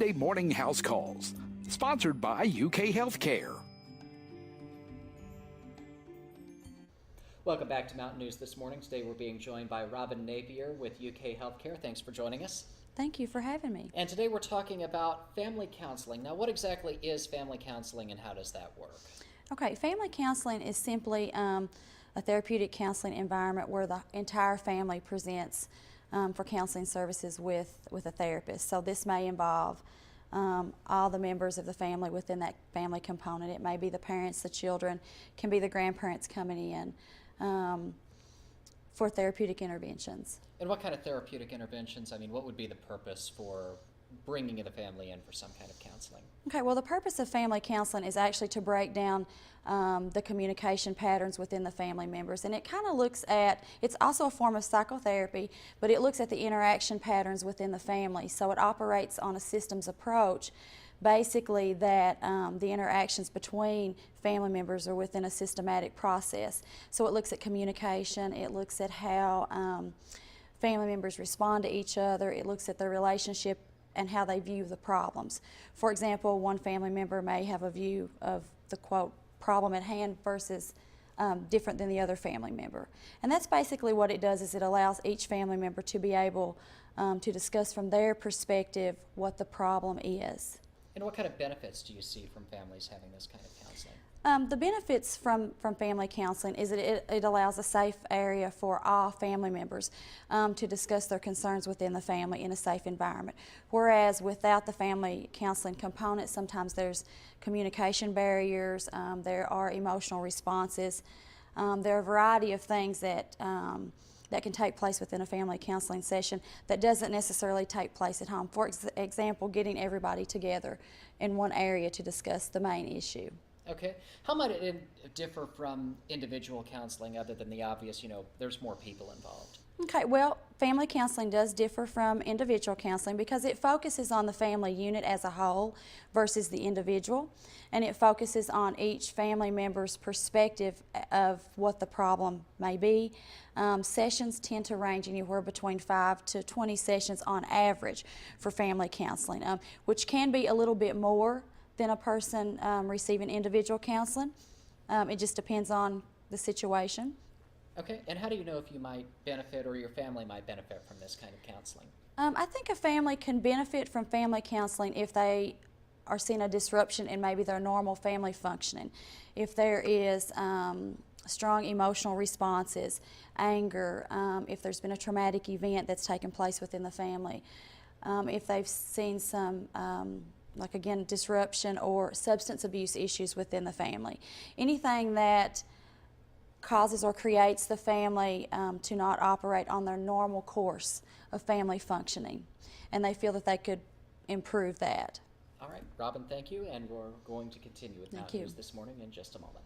Weekday morning house calls. Sponsored by UK Healthcare. Welcome back to Mountain News This Morning. Today we're being joined by Robin Napier with UK Healthcare. Thanks for joining us. Thank you for having me. And today we're talking about family counseling. Now, what exactly is family counseling and how does that work? Okay, family counseling is simply a therapeutic counseling environment where the entire family presents for counseling services with a therapist. So this may involve all the members of the family within that family component. It may be the parents, the children, can be the grandparents coming in for therapeutic interventions. And what kind of therapeutic interventions? I mean, what would be the purpose for bringing the family in for some kind of counseling? Okay, well, the purpose of family counseling is actually to break down the communication patterns within the family members. And it kind of looks at, it's also a form of psychotherapy, but it looks at the interaction patterns within the family. So it operates on a systems approach, basically that the interactions between family members are within a systematic process. So it looks at communication, it looks at how family members respond to each other, it looks at their relationship and how they view the problems. For example, one family member may have a view of the, quote, problem at hand versus different than the other family member. And that's basically what it does, is it allows each family member to be able to discuss from their perspective what the problem is. And what kind of benefits do you see from families having this kind of counseling? The benefits from family counseling is that it allows a safe area for all family members to discuss their concerns within the family in a safe environment. Whereas without the family counseling component, sometimes there's communication barriers, there are emotional responses, there are a variety of things that that can take place within a family counseling session that doesn't necessarily take place at home. For example, getting everybody together in one area to discuss the main issue. Okay. How might it differ from individual counseling other than the obvious, there's more people involved? Okay, well, family counseling does differ from individual counseling because it focuses on the family unit as a whole versus the individual, and it focuses on each family member's perspective of what the problem may be. Sessions tend to range anywhere between 5 to 20 sessions on average for family counseling, which can be a little bit more than a person receiving individual counseling. It just depends on the situation. Okay, and how do you know if you might benefit or your family might benefit from this kind of counseling? I think a family can benefit from family counseling if they are seeing a disruption in maybe their normal family functioning. If there is strong emotional responses, anger, if there's been a traumatic event that's taken place within the family, if they've seen some like again, disruption or substance abuse issues within the family. Anything that causes or creates the family to not operate on their normal course of family functioning, and they feel that they could improve that. All right, Robin, thank you, and we're going to continue with Mountain News This Morning in just a moment.